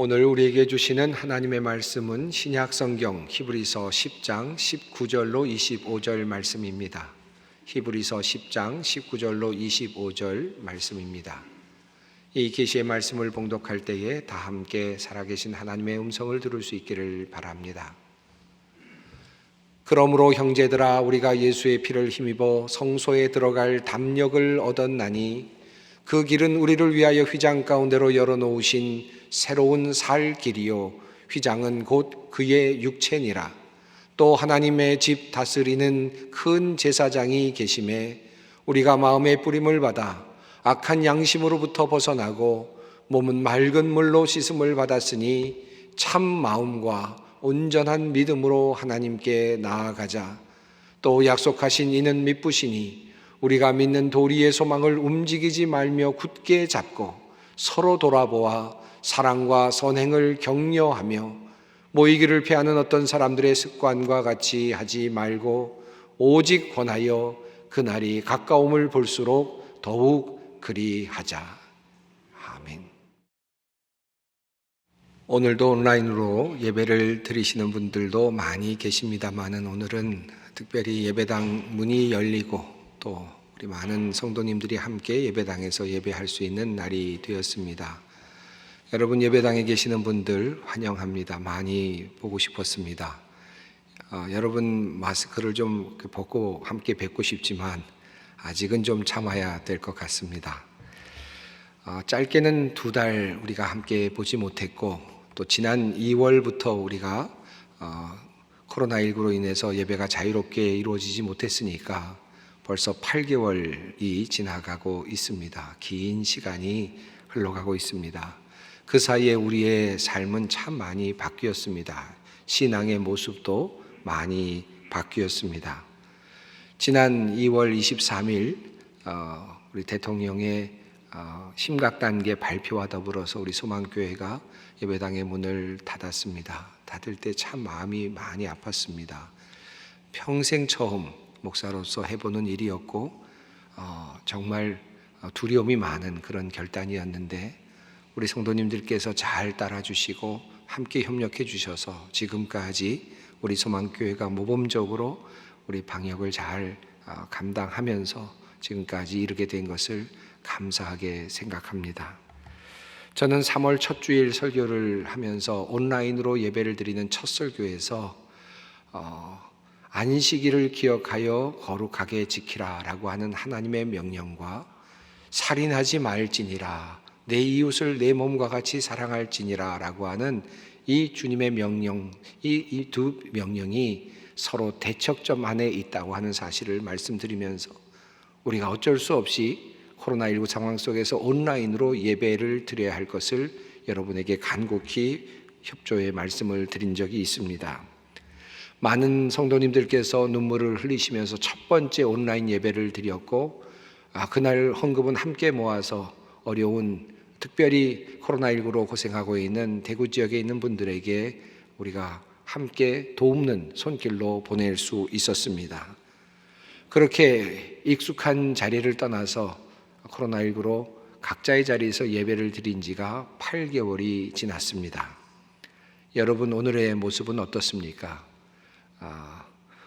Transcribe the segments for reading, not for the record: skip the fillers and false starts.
오늘 우리에게 주시는 하나님의 말씀은 신약 성경 히브리서 10장 19절로 25절 말씀입니다. 히브리서 10장 19절로 25절 말씀입니다. 이 계시의 말씀을 봉독할 때에 다 함께 살아계신 하나님의 음성을 들을 수 있기를 바랍니다. 그러므로 형제들아, 우리가 예수의 피를 힘입어 성소에 들어갈 담력을 얻었나니 그 길은 우리를 위하여 휘장 가운데로 열어놓으신 새로운 살 길이요, 휘장은 곧 그의 육체니라. 또 하나님의 집 다스리는 큰 제사장이 계심에 우리가 마음의 뿌림을 받아 악한 양심으로부터 벗어나고 몸은 맑은 물로 씻음을 받았으니 참 마음과 온전한 믿음으로 하나님께 나아가자. 또 약속하신 이는 미쁘시니 우리가 믿는 도리의 소망을 움직이지 말며 굳게 잡고 서로 돌아보아 사랑과 선행을 격려하며 모이기를 피하는 어떤 사람들의 습관과 같이 하지 말고 오직 권하여 그날이 가까움을 볼수록 더욱 그리하자. 아멘. 오늘도 온라인으로 예배를 드리시는 분들도 많이 계십니다만은 오늘은 특별히 예배당 문이 열리고 또 우리 많은 성도님들이 함께 예배당에서 예배할 수 있는 날이 되었습니다. 여러분, 예배당에 계시는 분들 환영합니다. 많이 보고 싶었습니다. 여러분 마스크를 좀 벗고 함께 뵙고 싶지만 아직은 좀 참아야 될 것 같습니다. 짧게는 2달 우리가 함께 보지 못했고 또 지난 2월부터 우리가 코로나19로 인해서 예배가 자유롭게 이루어지지 못했으니까 벌써 8개월이 지나가고 있습니다. 긴 시간이 흘러가고 있습니다. 그 사이에 우리의 삶은 참 많이 바뀌었습니다. 신앙의 모습도 많이 바뀌었습니다. 지난 2월 23일 우리 대통령의 심각 단계 발표와 더불어서 우리 소망교회가 예배당의 문을 닫았습니다. 닫을 때 참 마음이 많이 아팠습니다. 평생 처음 목사로서 해보는 일이었고 정말 두려움이 많은 그런 결단이었는데 우리 성도님들께서 잘 따라주시고 함께 협력해 주셔서 지금까지 우리 소망교회가 모범적으로 우리 방역을 잘 감당하면서 지금까지 이르게 된 것을 감사하게 생각합니다. 저는 3월 첫 주일 설교를 하면서 온라인으로 예배를 드리는 첫 설교에서 안식일을 기억하여 거룩하게 지키라 라고 하는 하나님의 명령과 살인하지 말지니라, 내 이웃을 내 몸과 같이 사랑할지니라 라고 하는 이 주님의 명령, 이 두 명령이 서로 대척점 안에 있다고 하는 사실을 말씀드리면서 우리가 어쩔 수 없이 코로나19 상황 속에서 온라인으로 예배를 드려야 할 것을 여러분에게 간곡히 협조의 말씀을 드린 적이 있습니다. 많은 성도님들께서 눈물을 흘리시면서 첫 번째 온라인 예배를 드렸고 그날 헌금은 함께 모아서 어려운, 특별히 코로나19로 고생하고 있는 대구 지역에 있는 분들에게 우리가 함께 도움는 손길로 보낼 수 있었습니다. 그렇게 익숙한 자리를 떠나서 코로나19로 각자의 자리에서 예배를 드린 지가 8개월이 지났습니다. 여러분, 오늘의 모습은 어떻습니까?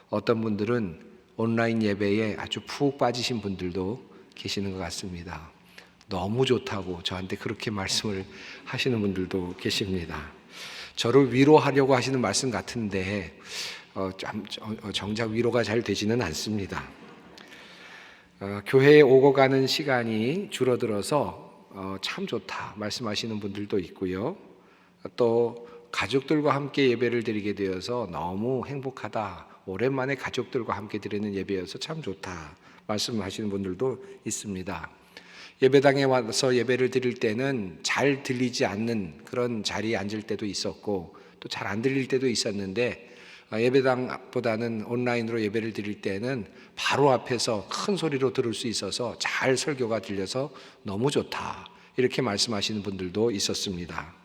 어떤 분들은 온라인 예배에 아주 푹 빠지신 분들도 계시는 것 같습니다. 너무 좋다고 저한테 그렇게 말씀을 하시는 분들도 계십니다. 저를 위로하려고 하시는 말씀 같은데 정작 위로가 잘 되지는 않습니다. 교회에 오고 가는 시간이 줄어들어서 참 좋다 말씀하시는 분들도 있고요. 또 가족들과 함께 예배를 드리게 되어서 너무 행복하다, 오랜만에 가족들과 함께 드리는 예배여서 참 좋다 말씀하시는 분들도 있습니다. 예배당에 와서 예배를 드릴 때는 잘 들리지 않는 그런 자리에 앉을 때도 있었고 또 잘 안 들릴 때도 있었는데 예배당보다는 온라인으로 예배를 드릴 때는 바로 앞에서 큰 소리로 들을 수 있어서 잘 설교가 들려서 너무 좋다 이렇게 말씀하시는 분들도 있었습니다.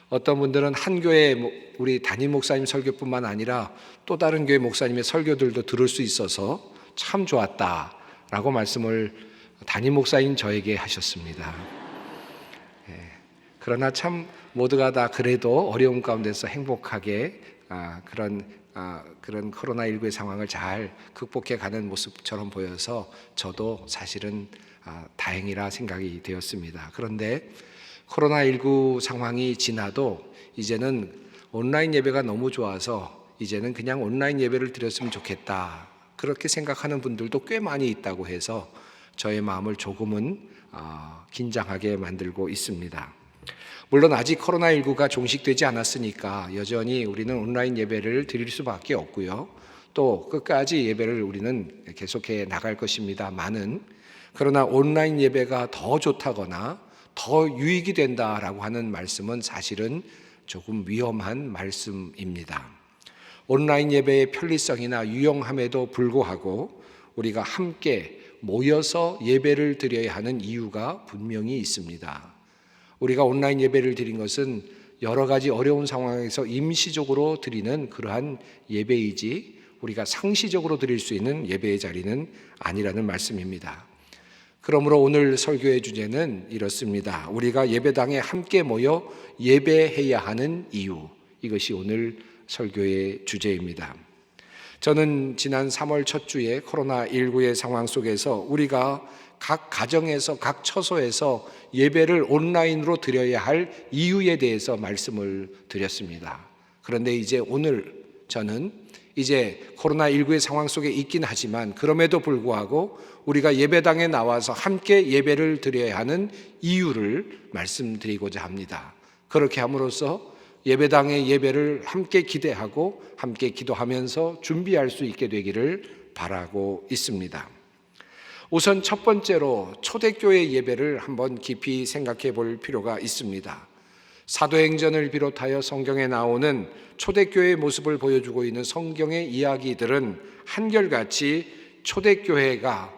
어떤 분들은 한 교회 우리 담임 목사님 설교뿐만 아니라 또 다른 교회 목사님의 설교들도 들을 수 있어서 참 좋았다라고 말씀을 담임 목사인 저에게 하셨습니다. 그러나 참 모두가 다 그래도 어려움 가운데서 행복하게 그런 코로나19의 상황을 잘 극복해 가는 모습처럼 보여서 저도 사실은 다행이라 생각이 되었습니다. 그런데 코로나19 상황이 지나도 이제는 온라인 예배가 너무 좋아서 이제는 그냥 온라인 예배를 드렸으면 좋겠다, 그렇게 생각하는 분들도 꽤 많이 있다고 해서 저의 마음을 조금은 긴장하게 만들고 있습니다. 물론 아직 코로나19가 종식되지 않았으니까 여전히 우리는 온라인 예배를 드릴 수밖에 없고요. 또 끝까지 예배를 우리는 계속해 나갈 것입니다만은, 그러나 온라인 예배가 더 좋다거나 더 유익이 된다라고 하는 말씀은 사실은 조금 위험한 말씀입니다. 온라인 예배의 편리성이나 유용함에도 불구하고 우리가 함께 모여서 예배를 드려야 하는 이유가 분명히 있습니다. 우리가 온라인 예배를 드린 것은 여러 가지 어려운 상황에서 임시적으로 드리는 그러한 예배이지 우리가 상시적으로 드릴 수 있는 예배의 자리는 아니라는 말씀입니다. 그러므로 오늘 설교의 주제는 이렇습니다. 우리가 예배당에 함께 모여 예배해야 하는 이유, 이것이 오늘 설교의 주제입니다. 저는 지난 3월 첫 주에 코로나19의 상황 속에서 우리가 각 가정에서 각 처소에서 예배를 온라인으로 드려야 할 이유에 대해서 말씀을 드렸습니다. 그런데 이제 오늘 저는 이제 코로나19의 상황 속에 있긴 하지만 그럼에도 불구하고 우리가 예배당에 나와서 함께 예배를 드려야 하는 이유를 말씀드리고자 합니다. 그렇게 함으로써 예배당의 예배를 함께 기대하고 함께 기도하면서 준비할 수 있게 되기를 바라고 있습니다. 우선 첫 번째로 초대교회 예배를 한번 깊이 생각해 볼 필요가 있습니다. 사도행전을 비롯하여 성경에 나오는 초대교회의 모습을 보여주고 있는 성경의 이야기들은 한결같이 초대교회가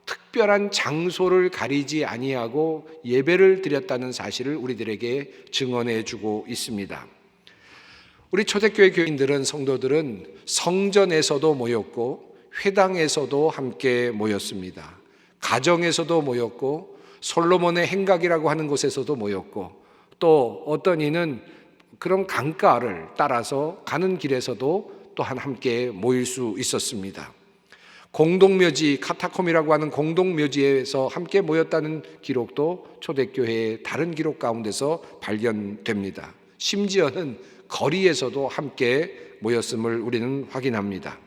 특별한 장소를 가리지 아니하고 예배를 드렸다는 사실을 우리들에게 증언해 주고 있습니다. 우리 초대교회 교인들은, 성도들은 성전에서도 모였고 회당에서도 함께 모였습니다. 가정에서도 모였고 솔로몬의 행각이라고 하는 곳에서도 모였고, 또 어떤 이는 그런 강가를 따라서 가는 길에서도 또한 함께 모일 수 있었습니다. 공동묘지, 카타콤이라고 하는 공동묘지에서 함께 모였다는 기록도 초대교회의 다른 기록 가운데서 발견됩니다. 심지어는 거리에서도 함께 모였음을 우리는 확인합니다.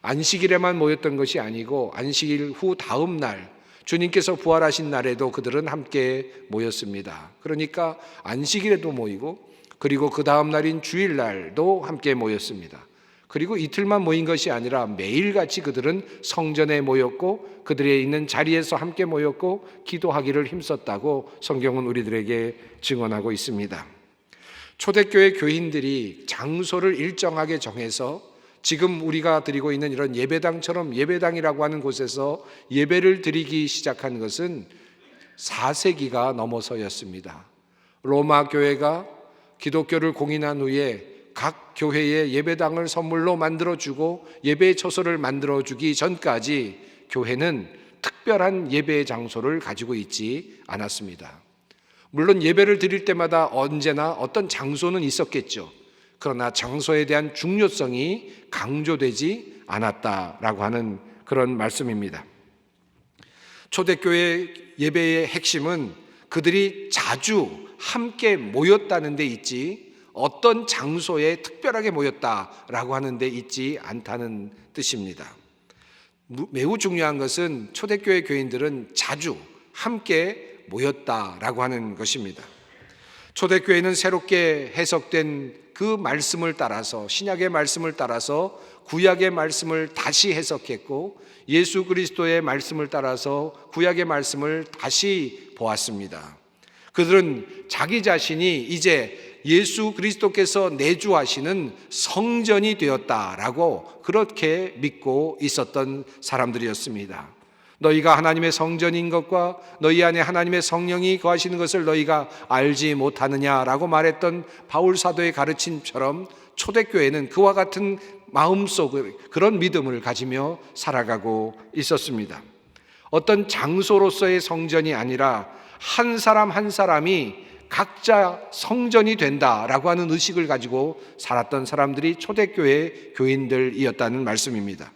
안식일에만 모였던 것이 아니고 안식일 후 다음 날, 주님께서 부활하신 날에도 그들은 함께 모였습니다. 그러니까 안식일에도 모이고, 그리고 그 다음 날인 주일날도 함께 모였습니다. 그리고 이틀만 모인 것이 아니라 매일같이 그들은 성전에 모였고 그들의 있는 자리에서 함께 모였고 기도하기를 힘썼다고 성경은 우리들에게 증언하고 있습니다. 초대교회 교인들이 장소를 일정하게 정해서 지금 우리가 드리고 있는 이런 예배당처럼 예배당이라고 하는 곳에서 예배를 드리기 시작한 것은 4세기가 넘어서였습니다. 로마 교회가 기독교를 공인한 후에 각 교회에 예배당을 선물로 만들어주고 예배의 처소를 만들어주기 전까지 교회는 특별한 예배의 장소를 가지고 있지 않았습니다. 물론 예배를 드릴 때마다 언제나 어떤 장소는 있었겠죠. 그러나 장소에 대한 중요성이 강조되지 않았다라고 하는 그런 말씀입니다. 초대교회 예배의 핵심은 그들이 자주 함께 모였다는 데 있지 어떤 장소에 특별하게 모였다라고 하는 데 있지 않다는 뜻입니다. 매우 중요한 것은 초대교회 교인들은 자주 함께 모였다라고 하는 것입니다. 초대교회는 새롭게 해석된 그 말씀을 따라서, 신약의 말씀을 따라서 구약의 말씀을 다시 해석했고 예수 그리스도의 말씀을 따라서 구약의 말씀을 다시 보았습니다. 그들은 자기 자신이 이제 예수 그리스도께서 내주하시는 성전이 되었다라고 그렇게 믿고 있었던 사람들이었습니다. 너희가 하나님의 성전인 것과 너희 안에 하나님의 성령이 거하시는 것을 너희가 알지 못하느냐라고 말했던 바울 사도의 가르침처럼 초대교회는 그와 같은 마음속을, 그런 믿음을 가지며 살아가고 있었습니다. 어떤 장소로서의 성전이 아니라 한 사람 한 사람이 각자 성전이 된다라고 하는 의식을 가지고 살았던 사람들이 초대교회 교인들이었다는 말씀입니다.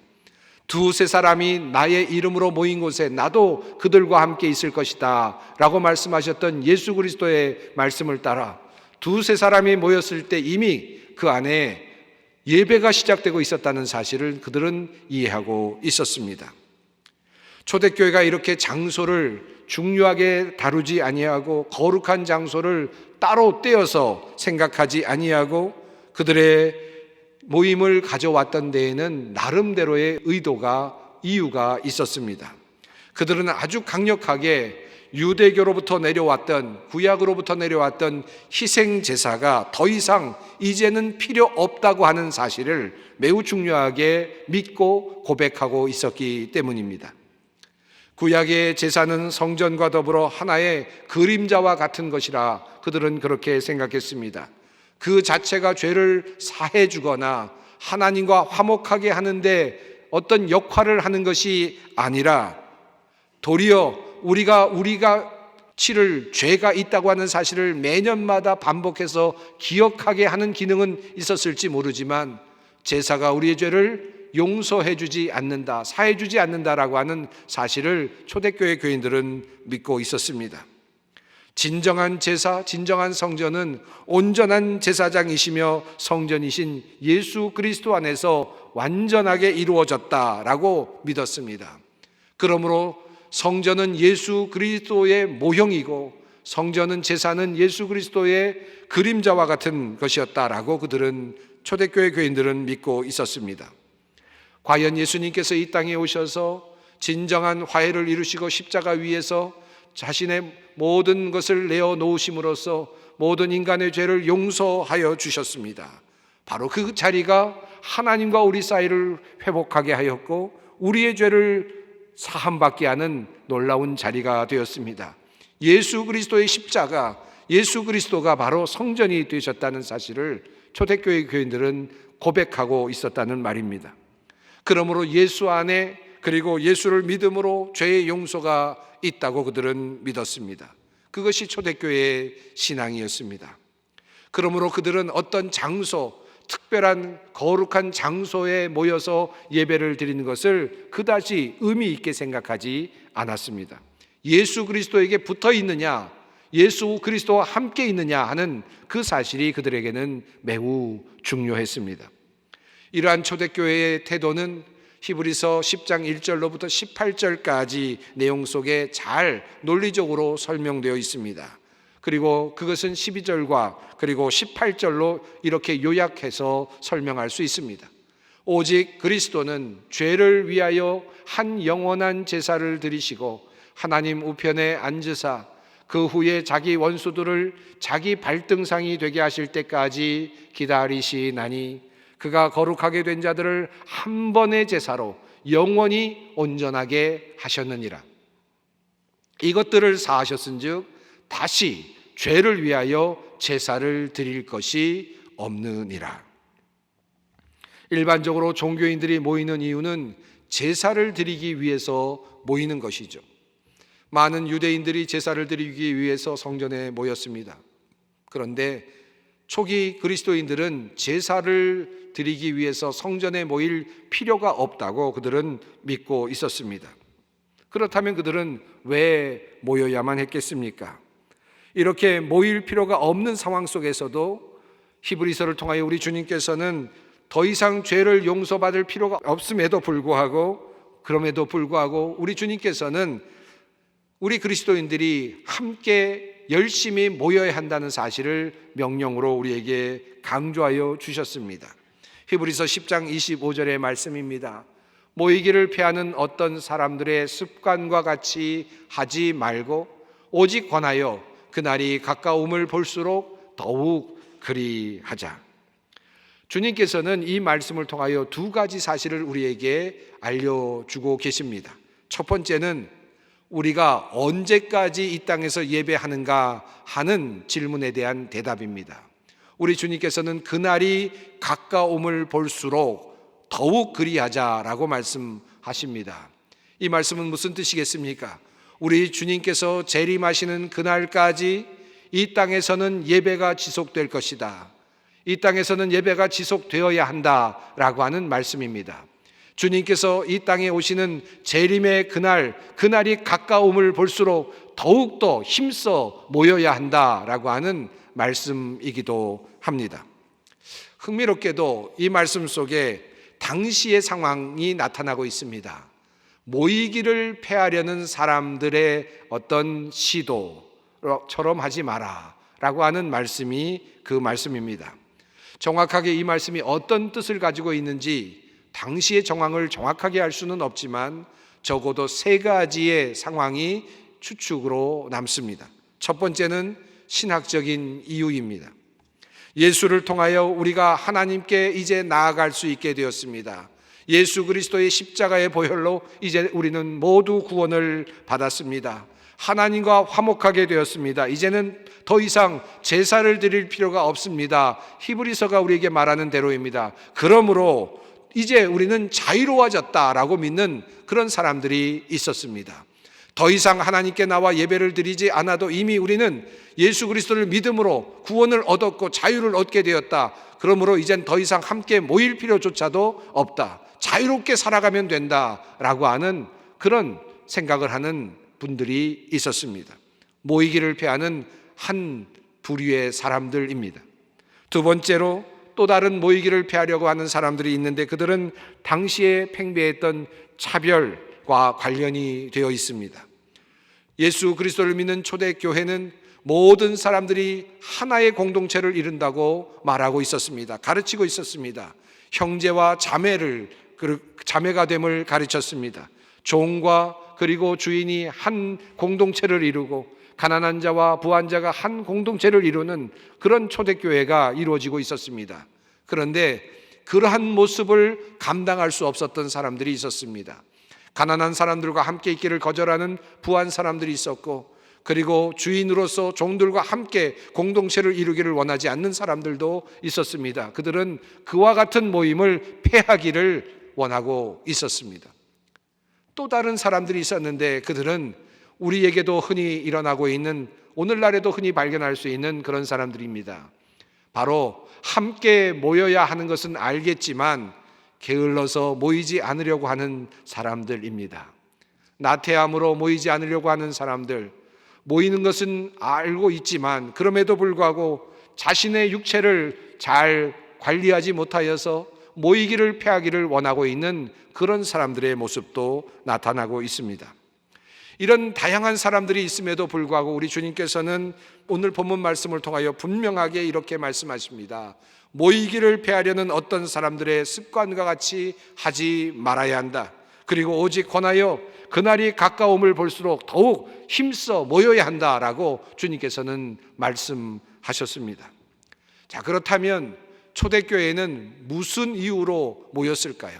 두세 사람이 나의 이름으로 모인 곳에 나도 그들과 함께 있을 것이다 라고 말씀하셨던 예수 그리스도의 말씀을 따라 두세 사람이 모였을 때 이미 그 안에 예배가 시작되고 있었다는 사실을 그들은 이해하고 있었습니다. 초대교회가 이렇게 장소를 중요하게 다루지 아니하고 거룩한 장소를 따로 떼어서 생각하지 아니하고 그들의 모임을 가져왔던 데에는 나름대로의 의도가, 이유가 있었습니다. 그들은 아주 강력하게 유대교로부터 내려왔던, 구약으로부터 내려왔던 희생제사가 더 이상 이제는 필요 없다고 하는 사실을 매우 중요하게 믿고 고백하고 있었기 때문입니다. 구약의 제사는 성전과 더불어 하나의 그림자와 같은 것이라 그들은 그렇게 생각했습니다. 그 자체가 죄를 사해 주거나 하나님과 화목하게 하는데 어떤 역할을 하는 것이 아니라 도리어 우리가 치를 죄가 있다고 하는 사실을 매년마다 반복해서 기억하게 하는 기능은 있었을지 모르지만 제사가 우리의 죄를 용서해 주지 않는다, 사해 주지 않는다라고 하는 사실을 초대교회 교인들은 믿고 있었습니다. 진정한 제사, 진정한 성전은 온전한 제사장이시며 성전이신 예수 그리스도 안에서 완전하게 이루어졌다라고 믿었습니다. 그러므로 성전은 예수 그리스도의 모형이고 성전은 제사는 예수 그리스도의 그림자와 같은 것이었다라고 그들은 초대교회 교인들은 믿고 있었습니다. 과연 예수님께서 이 땅에 오셔서 진정한 화해를 이루시고 십자가 위에서 자신의 모든 것을 내어놓으심으로써 모든 인간의 죄를 용서하여 주셨습니다. 바로 그 자리가 하나님과 우리 사이를 회복하게 하였고 우리의 죄를 사함받게 하는 놀라운 자리가 되었습니다. 예수 그리스도의 십자가, 예수 그리스도가 바로 성전이 되셨다는 사실을 초대교회 교인들은 고백하고 있었다는 말입니다. 그러므로 예수 안에 그리고 예수를 믿음으로 죄의 용서가 있다고 그들은 믿었습니다. 그것이 초대교회의 신앙이었습니다. 그러므로 그들은 어떤 장소, 특별한 거룩한 장소에 모여서 예배를 드리는 것을 그다지 의미 있게 생각하지 않았습니다. 예수 그리스도에게 붙어 있느냐, 예수 그리스도와 함께 있느냐 하는 그 사실이 그들에게는 매우 중요했습니다. 이러한 초대교회의 태도는 히브리서 10장 1절로부터 18절까지 내용 속에 잘 논리적으로 설명되어 있습니다. 그리고 그것은 12절과 그리고 18절로 이렇게 요약해서 설명할 수 있습니다. 오직 그리스도는 죄를 위하여 한 영원한 제사를 드리시고 하나님 우편에 앉으사 그 후에 자기 원수들을 자기 발등상이 되게 하실 때까지 기다리시나니 그가 거룩하게 된 자들을 한 번의 제사로 영원히 온전하게 하셨느니라. 이것들을 사하셨은즉 다시 죄를 위하여 제사를 드릴 것이 없느니라. 일반적으로 종교인들이 모이는 이유는 제사를 드리기 위해서 모이는 것이죠. 많은 유대인들이 제사를 드리기 위해서 성전에 모였습니다. 그런데 초기 그리스도인들은 제사를 드리기 위해서 성전에 모일 필요가 없다고 그들은 믿고 있었습니다. 그렇다면 그들은 왜 모여야만 했겠습니까? 이렇게 모일 필요가 없는 상황 속에서도 히브리서를 통하여 우리 주님께서는 더 이상 죄를 용서받을 필요가 없음에도 불구하고 우리 주님께서는 우리 그리스도인들이 함께 열심히 모여야 한다는 사실을 명령으로 우리에게 강조하여 주셨습니다. 히브리서 10장 25절의 말씀입니다. 모이기를 피하는 어떤 사람들의 습관과 같이 하지 말고 오직 권하여 그날이 가까움을 볼수록 더욱 그리하자. 주님께서는 이 말씀을 통하여 두 가지 사실을 우리에게 알려주고 계십니다. 첫 번째는 우리가 언제까지 이 땅에서 예배하는가 하는 질문에 대한 대답입니다. 우리 주님께서는 그날이 가까움을 볼수록 더욱 그리하자라고 말씀하십니다. 이 말씀은 무슨 뜻이겠습니까? 우리 주님께서 재림하시는 그날까지 이 땅에서는 예배가 지속될 것이다. 이 땅에서는 예배가 지속되어야 한다라고 하는 말씀입니다. 주님께서 이 땅에 오시는 재림의 그날이 가까움을 볼수록 더욱더 힘써 모여야 한다라고 하는 말씀이기도 합니다. 흥미롭게도 이 말씀 속에 당시의 상황이 나타나고 있습니다. 모이기를 패하려는 사람들의 어떤 시도처럼 하지 마라 라고 하는 말씀이 그 말씀입니다. 정확하게 이 말씀이 어떤 뜻을 가지고 있는지 당시의 정황을 정확하게 알 수는 없지만 적어도 세 가지의 상황이 추측으로 남습니다. 첫 번째는 신학적인 이유입니다. 예수를 통하여 우리가 하나님께 이제 나아갈 수 있게 되었습니다. 예수 그리스도의 십자가의 보혈로 이제 우리는 모두 구원을 받았습니다. 하나님과 화목하게 되었습니다. 이제는 더 이상 제사를 드릴 필요가 없습니다. 히브리서가 우리에게 말하는 대로입니다. 그러므로 이제 우리는 자유로워졌다라고 믿는 그런 사람들이 있었습니다. 더 이상 하나님께 나와 예배를 드리지 않아도 이미 우리는 예수 그리스도를 믿음으로 구원을 얻었고 자유를 얻게 되었다. 그러므로 이젠 더 이상 함께 모일 필요조차도 없다. 자유롭게 살아가면 된다라고 하는 그런 생각을 하는 분들이 있었습니다. 모이기를 패하는 한 부류의 사람들입니다. 두 번째로 또 다른 모이기를 패하려고 하는 사람들이 있는데 그들은 당시에 팽배했던 차별과 관련이 되어 있습니다. 예수 그리스도를 믿는 초대교회는 모든 사람들이 하나의 공동체를 이룬다고 말하고 있었습니다. 가르치고 있었습니다. 형제와 자매가 됨을 가르쳤습니다. 종과 그리고 주인이 한 공동체를 이루고 가난한 자와 부한 자가 한 공동체를 이루는 그런 초대교회가 이루어지고 있었습니다. 그런데 그러한 모습을 감당할 수 없었던 사람들이 있었습니다. 가난한 사람들과 함께 있기를 거절하는 부한 사람들이 있었고, 그리고 주인으로서 종들과 함께 공동체를 이루기를 원하지 않는 사람들도 있었습니다. 그들은 그와 같은 모임을 폐하기를 원하고 있었습니다. 또 다른 사람들이 있었는데 그들은 우리에게도 흔히 일어나고 있는, 오늘날에도 흔히 발견할 수 있는 그런 사람들입니다. 바로 함께 모여야 하는 것은 알겠지만 게을러서 모이지 않으려고 하는 사람들입니다. 나태함으로 모이지 않으려고 하는 사람들, 모이는 것은 알고 있지만 그럼에도 불구하고 자신의 육체를 잘 관리하지 못하여서 모이기를 패하기를 원하고 있는 그런 사람들의 모습도 나타나고 있습니다. 이런 다양한 사람들이 있음에도 불구하고 우리 주님께서는 오늘 본문 말씀을 통하여 분명하게 이렇게 말씀하십니다. 모이기를 패하려는 어떤 사람들의 습관과 같이 하지 말아야 한다. 그리고 오직 권하여 그날이 가까움을 볼수록 더욱 힘써 모여야 한다라고 주님께서는 말씀하셨습니다. 자, 그렇다면 초대교회는 무슨 이유로 모였을까요?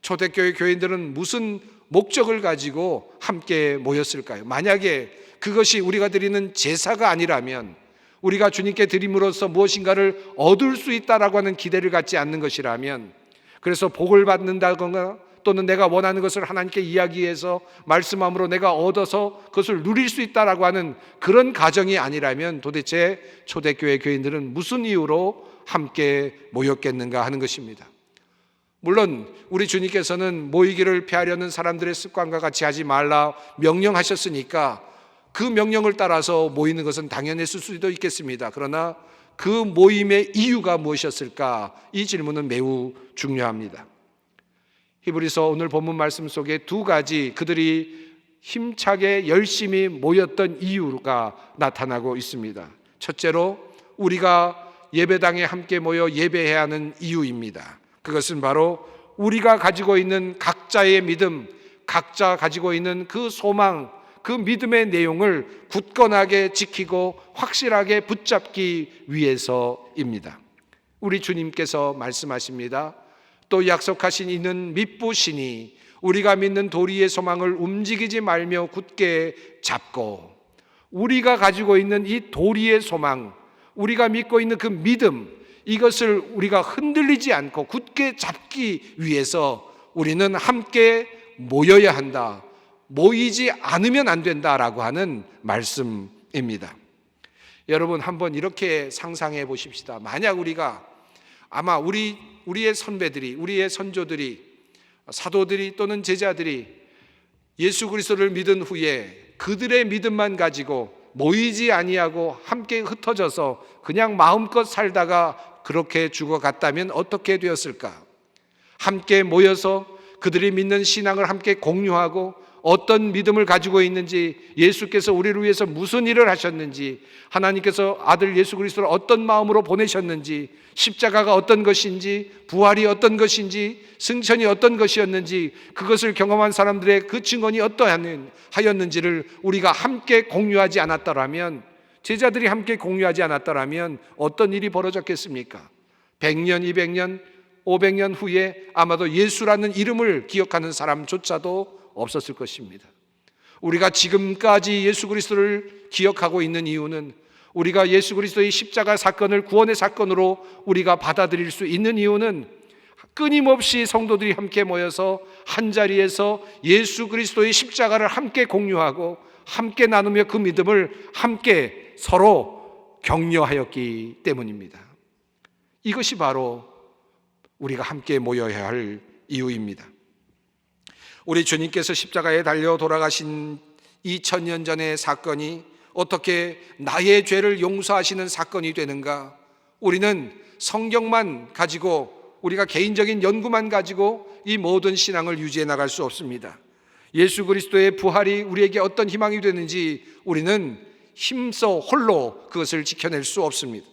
초대교회 교인들은 무슨 목적을 가지고 함께 모였을까요? 만약에 그것이 우리가 드리는 제사가 아니라면, 우리가 주님께 드림으로써 무엇인가를 얻을 수 있다라고 하는 기대를 갖지 않는 것이라면, 그래서 복을 받는다거나 또는 내가 원하는 것을 하나님께 이야기해서 말씀함으로 내가 얻어서 그것을 누릴 수 있다라고 하는 그런 가정이 아니라면 도대체 초대교회 교인들은 무슨 이유로 함께 모였겠는가 하는 것입니다. 물론 우리 주님께서는 모이기를 피하려는 사람들의 습관과 같이 하지 말라 명령하셨으니까 그 명령을 따라서 모이는 것은 당연했을 수도 있겠습니다. 그러나 그 모임의 이유가 무엇이었을까? 이 질문은 매우 중요합니다. 히브리서 오늘 본문 말씀 속에 두 가지 그들이 힘차게 열심히 모였던 이유가 나타나고 있습니다. 첫째로 우리가 예배당에 함께 모여 예배해야 하는 이유입니다. 그것은 바로 우리가 가지고 있는 각자의 믿음, 각자 가지고 있는 그 소망, 그 믿음의 내용을 굳건하게 지키고 확실하게 붙잡기 위해서입니다. 우리 주님께서 말씀하십니다. 또 약속하신 이는 믿으시니 우리가 믿는 도리의 소망을 움직이지 말며 굳게 잡고, 우리가 가지고 있는 이 도리의 소망, 우리가 믿고 있는 그 믿음, 이것을 우리가 흔들리지 않고 굳게 잡기 위해서 우리는 함께 모여야 한다. 모이지 않으면 안 된다라고 하는 말씀입니다. 여러분 한번 이렇게 상상해 보십시다. 만약 우리가 아마 우리의 선배들이, 우리의 선조들이, 사도들이 또는 제자들이 예수 그리스도를 믿은 후에 그들의 믿음만 가지고 모이지 아니하고 함께 흩어져서 그냥 마음껏 살다가 그렇게 죽어갔다면 어떻게 되었을까? 함께 모여서 그들이 믿는 신앙을 함께 공유하고 어떤 믿음을 가지고 있는지, 예수께서 우리를 위해서 무슨 일을 하셨는지, 하나님께서 아들 예수 그리스도를 어떤 마음으로 보내셨는지, 십자가가 어떤 것인지, 부활이 어떤 것인지, 승천이 어떤 것이었는지, 그것을 경험한 사람들의 그 증언이 어떠하였는지를 우리가 함께 공유하지 않았더라면, 제자들이 함께 공유하지 않았더라면 어떤 일이 벌어졌겠습니까? 100년, 200년, 500년 후에 아마도 예수라는 이름을 기억하는 사람조차도 없었을 것입니다. 우리가 지금까지 예수 그리스도를 기억하고 있는 이유는, 우리가 예수 그리스도의 십자가 사건을 구원의 사건으로 우리가 받아들일 수 있는 이유는, 끊임없이 성도들이 함께 모여서 한자리에서 예수 그리스도의 십자가를 함께 공유하고 함께 나누며 그 믿음을 함께 서로 격려하였기 때문입니다. 이것이 바로 우리가 함께 모여야 할 이유입니다. 우리 주님께서 십자가에 달려 돌아가신 2000년 전의 사건이 어떻게 나의 죄를 용서하시는 사건이 되는가? 우리는 성경만 가지고, 우리가 개인적인 연구만 가지고 이 모든 신앙을 유지해 나갈 수 없습니다. 예수 그리스도의 부활이 우리에게 어떤 희망이 되는지 우리는 힘써 홀로 그것을 지켜낼 수 없습니다.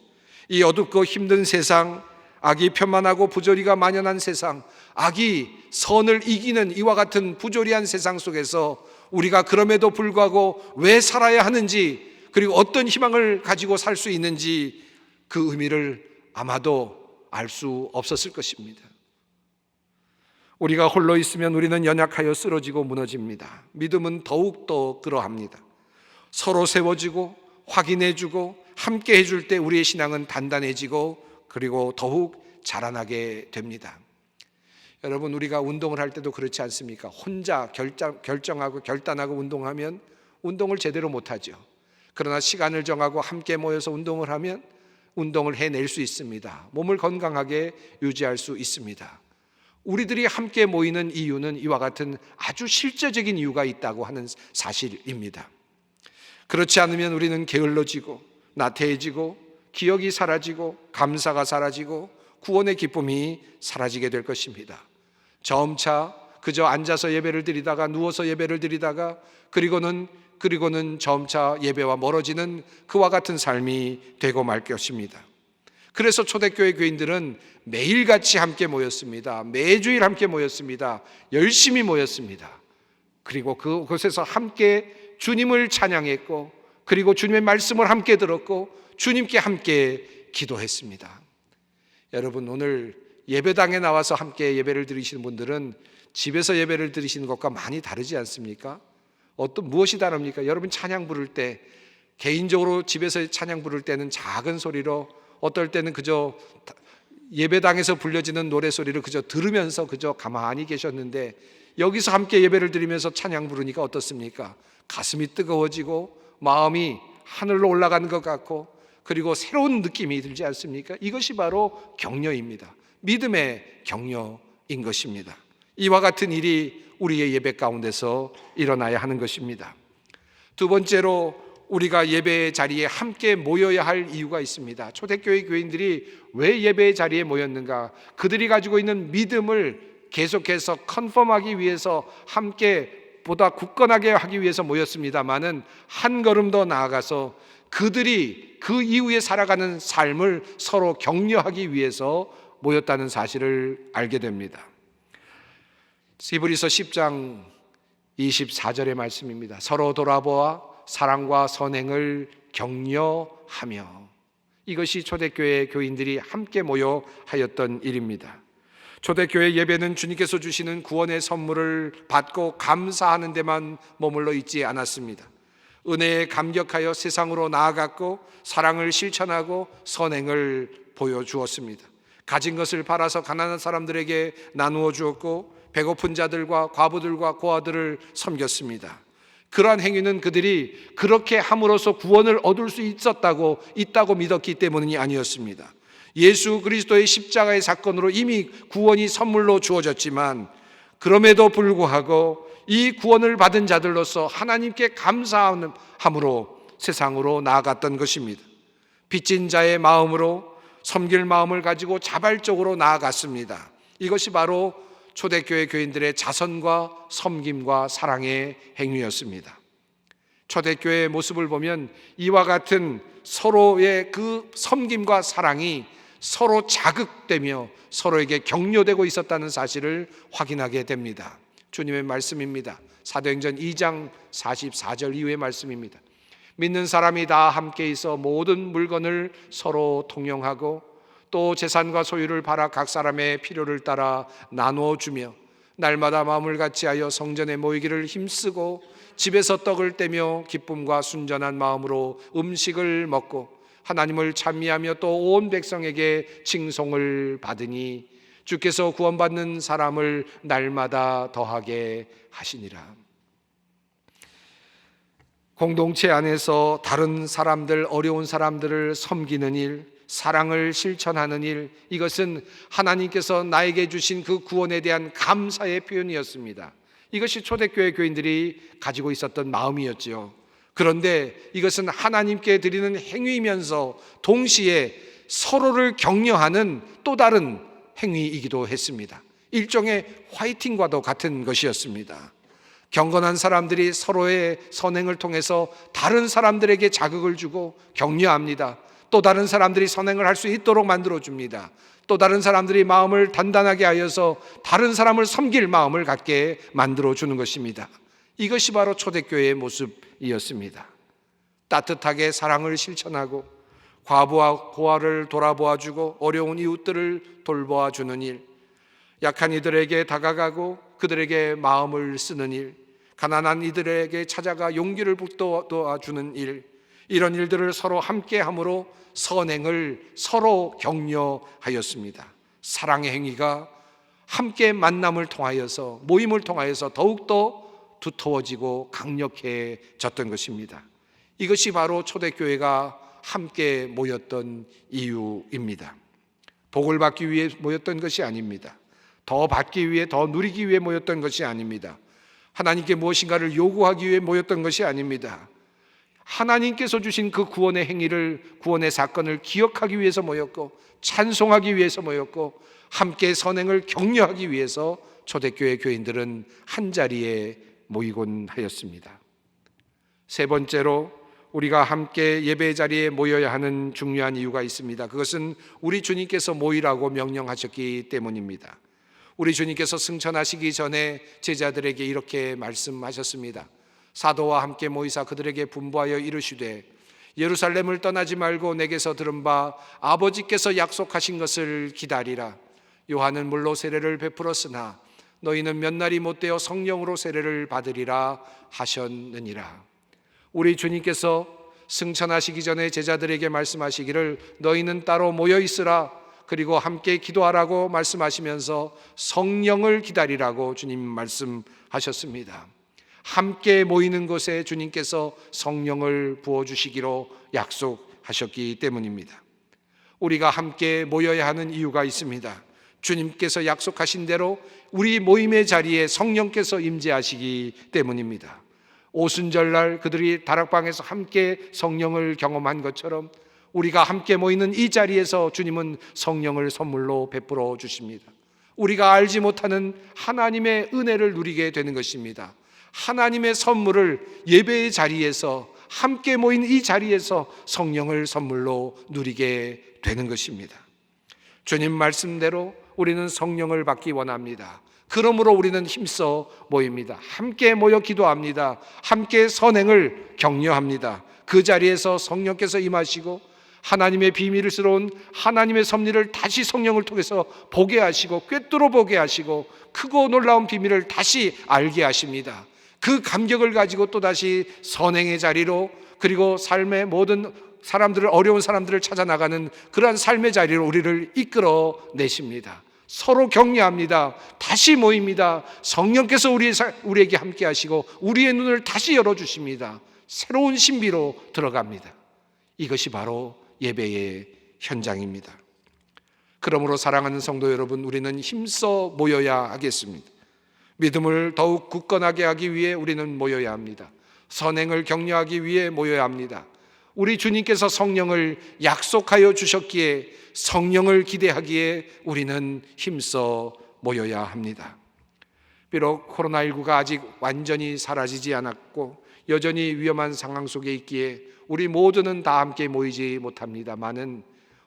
이 어둡고 힘든 세상, 악이 편만하고 부조리가 만연한 세상, 악이 선을 이기는 이와 같은 부조리한 세상 속에서 우리가 그럼에도 불구하고 왜 살아야 하는지, 그리고 어떤 희망을 가지고 살 수 있는지 그 의미를 아마도 알 수 없었을 것입니다. 우리가 홀로 있으면 우리는 연약하여 쓰러지고 무너집니다. 믿음은 더욱더 그러합니다. 서로 세워주고 확인해주고 함께 해줄 때 우리의 신앙은 단단해지고 그리고 더욱 자라나게 됩니다. 여러분, 우리가 운동을 할 때도 그렇지 않습니까? 혼자 결정하고 결단하고 운동하면 운동을 제대로 못하죠. 그러나 시간을 정하고 함께 모여서 운동을 하면 운동을 해낼 수 있습니다. 몸을 건강하게 유지할 수 있습니다. 우리들이 함께 모이는 이유는 이와 같은 아주 실제적인 이유가 있다고 하는 사실입니다. 그렇지 않으면 우리는 게을러지고 나태해지고 기억이 사라지고 감사가 사라지고 구원의 기쁨이 사라지게 될 것입니다. 점차 그저 앉아서 예배를 드리다가 누워서 예배를 드리다가 그리고는 점차 예배와 멀어지는 그와 같은 삶이 되고 말 것입니다. 그래서 초대교회 교인들은 매일같이 함께 모였습니다. 매주일 함께 모였습니다. 열심히 모였습니다. 그리고 그곳에서 함께 주님을 찬양했고, 그리고 주님의 말씀을 함께 들었고, 주님께 함께 기도했습니다. 여러분, 오늘 예배당에 나와서 함께 예배를 드리시는 분들은 집에서 예배를 드리시는 것과 많이 다르지 않습니까? 무엇이 다릅니까? 여러분, 찬양 부를 때, 개인적으로 집에서 찬양 부를 때는 작은 소리로, 어떨 때는 그저 예배당에서 불려지는 노래 소리를 그저 들으면서 그저 가만히 계셨는데, 여기서 함께 예배를 드리면서 찬양 부르니까 어떻습니까? 가슴이 뜨거워지고 마음이 하늘로 올라가는 것 같고, 그리고 새로운 느낌이 들지 않습니까? 이것이 바로 격려입니다. 믿음의 격려인 것입니다. 이와 같은 일이 우리의 예배 가운데서 일어나야 하는 것입니다. 두 번째로, 우리가 예배의 자리에 함께 모여야 할 이유가 있습니다. 초대교회 교인들이 왜 예배의 자리에 모였는가? 그들이 가지고 있는 믿음을 계속해서 컨펌하기 위해서, 함께 보다 굳건하게 하기 위해서 모였습니다마는 한 걸음 더 나아가서 그들이 그 이후에 살아가는 삶을 서로 격려하기 위해서 모였다는 사실을 알게 됩니다. 히브리서 10장 24절의 말씀입니다. 서로 돌아보아 사랑과 선행을 격려하며. 이것이 초대교회 교인들이 함께 모여 하였던 일입니다. 초대교회 예배는 주님께서 주시는 구원의 선물을 받고 감사하는 데만 머물러 있지 않았습니다. 은혜에 감격하여 세상으로 나아갔고 사랑을 실천하고 선행을 보여주었습니다. 가진 것을 팔아서 가난한 사람들에게 나누어 주었고 배고픈 자들과 과부들과 고아들을 섬겼습니다. 그러한 행위는 그들이 그렇게 함으로써 구원을 얻을 수 있다고 믿었기 때문이 아니었습니다. 예수 그리스도의 십자가의 사건으로 이미 구원이 선물로 주어졌지만 그럼에도 불구하고 이 구원을 받은 자들로서 하나님께 감사함으로 세상으로 나아갔던 것입니다. 빚진 자의 마음으로 섬길 마음을 가지고 자발적으로 나아갔습니다. 이것이 바로 초대교회 교인들의 자선과 섬김과 사랑의 행위였습니다. 초대교회의 모습을 보면 이와 같은 서로의 그 섬김과 사랑이 서로 자극되며 서로에게 격려되고 있었다는 사실을 확인하게 됩니다. 주님의 말씀입니다. 사도행전 2장 44절 이후의 말씀입니다. 믿는 사람이 다 함께 있어 모든 물건을 서로 통용하고 또 재산과 소유를 팔아 각 사람의 필요를 따라 나누어 주며 날마다 마음을 같이하여 성전에 모이기를 힘쓰고 집에서 떡을 떼며 기쁨과 순전한 마음으로 음식을 먹고 하나님을 찬미하며 또 온 백성에게 칭송을 받으니 주께서 구원받는 사람을 날마다 더하게 하시니라. 공동체 안에서 다른 사람들, 어려운 사람들을 섬기는 일, 사랑을 실천하는 일, 이것은 하나님께서 나에게 주신 그 구원에 대한 감사의 표현이었습니다. 이것이 초대교회 교인들이 가지고 있었던 마음이었죠. 그런데 이것은 하나님께 드리는 행위이면서 동시에 서로를 격려하는 또 다른 행위이기도 했습니다. 일종의 화이팅과도 같은 것이었습니다. 경건한 사람들이 서로의 선행을 통해서 다른 사람들에게 자극을 주고 격려합니다. 또 다른 사람들이 선행을 할 수 있도록 만들어줍니다. 또 다른 사람들이 마음을 단단하게 하여서 다른 사람을 섬길 마음을 갖게 만들어주는 것입니다. 이것이 바로 초대교회의 모습이었습니다. 따뜻하게 사랑을 실천하고 과부와 고아를 돌아보아주고 어려운 이웃들을 돌보아주는 일, 약한 이들에게 다가가고 그들에게 마음을 쓰는 일, 가난한 이들에게 찾아가 용기를 북돋아주는 일, 이런 일들을 서로 함께 함으로 선행을 서로 격려하였습니다. 사랑의 행위가 함께 만남을 통하여서 모임을 통하여서 더욱더 두터워지고 강력해졌던 것입니다. 이것이 바로 초대교회가 함께 모였던 이유입니다. 복을 받기 위해 모였던 것이 아닙니다. 더 받기 위해, 더 누리기 위해 모였던 것이 아닙니다. 하나님께 무엇인가를 요구하기 위해 모였던 것이 아닙니다. 하나님께서 주신 그 구원의 행위를, 구원의 사건을 기억하기 위해서 모였고 찬송하기 위해서 모였고 함께 선행을 격려하기 위해서 초대교회 교인들은 한자리에 모이곤 하였습니다. 세 번째로 우리가 함께 예배 자리에 모여야 하는 중요한 이유가 있습니다. 그것은 우리 주님께서 모이라고 명령하셨기 때문입니다. 우리 주님께서 승천하시기 전에 제자들에게 이렇게 말씀하셨습니다. 사도와 함께 모이사 그들에게 분부하여 이르시되 예루살렘을 떠나지 말고 내게서 들은 바 아버지께서 약속하신 것을 기다리라. 요한은 물로 세례를 베풀었으나 너희는 몇 날이 못되어 성령으로 세례를 받으리라 하셨느니라. 우리 주님께서 승천하시기 전에 제자들에게 말씀하시기를 너희는 따로 모여 있으라, 그리고 함께 기도하라고 말씀하시면서 성령을 기다리라고 주님 말씀하셨습니다. 함께 모이는 곳에 주님께서 성령을 부어주시기로 약속하셨기 때문입니다. 우리가 함께 모여야 하는 이유가 있습니다. 주님께서 약속하신 대로 우리 모임의 자리에 성령께서 임재하시기 때문입니다. 오순절날 그들이 다락방에서 함께 성령을 경험한 것처럼 우리가 함께 모이는 이 자리에서 주님은 성령을 선물로 베풀어 주십니다. 우리가 알지 못하는 하나님의 은혜를 누리게 되는 것입니다. 하나님의 선물을 예배의 자리에서, 함께 모인 이 자리에서 성령을 선물로 누리게 되는 것입니다. 주님 말씀대로 우리는 성령을 받기 원합니다. 그러므로 우리는 힘써 모입니다. 함께 모여 기도합니다. 함께 선행을 격려합니다. 그 자리에서 성령께서 임하시고 하나님의 비밀스러운 하나님의 섭리를 다시 성령을 통해서 보게 하시고 꿰뚫어 보게 하시고 크고 놀라운 비밀을 다시 알게 하십니다. 그 감격을 가지고 또다시 선행의 자리로, 그리고 삶의 모든 사람들을, 어려운 사람들을 찾아 나가는 그러한 삶의 자리로 우리를 이끌어 내십니다. 서로 격려합니다. 다시 모입니다. 성령께서 우리에게 함께 하시고 우리의 눈을 다시 열어주십니다. 새로운 신비로 들어갑니다. 이것이 바로 예배의 현장입니다. 그러므로 사랑하는 성도 여러분, 우리는 힘써 모여야 하겠습니다. 믿음을 더욱 굳건하게 하기 위해 우리는 모여야 합니다. 선행을 격려하기 위해 모여야 합니다. 우리 주님께서 성령을 약속하여 주셨기에 성령을 기대하기에 우리는 힘써 모여야 합니다. 비록 코로나19가 아직 완전히 사라지지 않았고 여전히 위험한 상황 속에 있기에 우리 모두는 다 함께 모이지 못합니다마는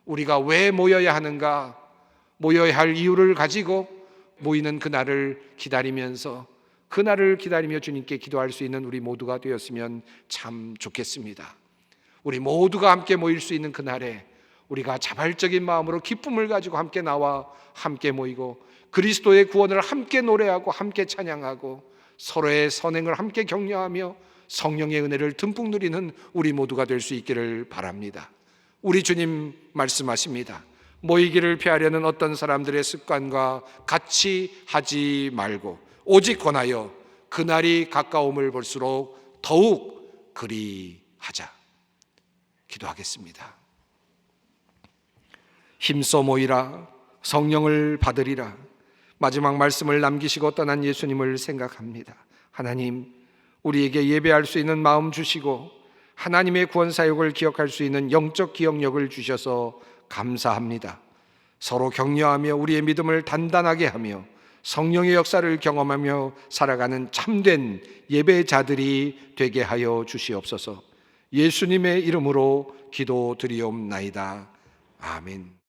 우리가 왜 모여야 하는가, 모여야 할 이유를 가지고 모이는 그날을 기다리면서 그날을 기다리며 주님께 기도할 수 있는 우리 모두가 되었으면 참 좋겠습니다. 우리 모두가 함께 모일 수 있는 그날에 우리가 자발적인 마음으로 기쁨을 가지고 함께 나와 함께 모이고 그리스도의 구원을 함께 노래하고 함께 찬양하고 서로의 선행을 함께 격려하며 성령의 은혜를 듬뿍 누리는 우리 모두가 될 수 있기를 바랍니다. 우리 주님 말씀하십니다. 모이기를 피하려는 어떤 사람들의 습관과 같이 하지 말고 오직 권하여 그날이 가까움을 볼수록 더욱 그리하자. 기도하겠습니다. 힘써 모이라, 성령을 받으리라. 마지막 말씀을 남기시고 떠난 예수님을 생각합니다. 하나님, 우리에게 예배할 수 있는 마음 주시고 하나님의 구원 사역을 기억할 수 있는 영적 기억력을 주셔서 감사합니다. 서로 격려하며 우리의 믿음을 단단하게 하며 성령의 역사를 경험하며 살아가는 참된 예배자들이 되게 하여 주시옵소서. 예수님의 이름으로 기도드리옵나이다. 아멘.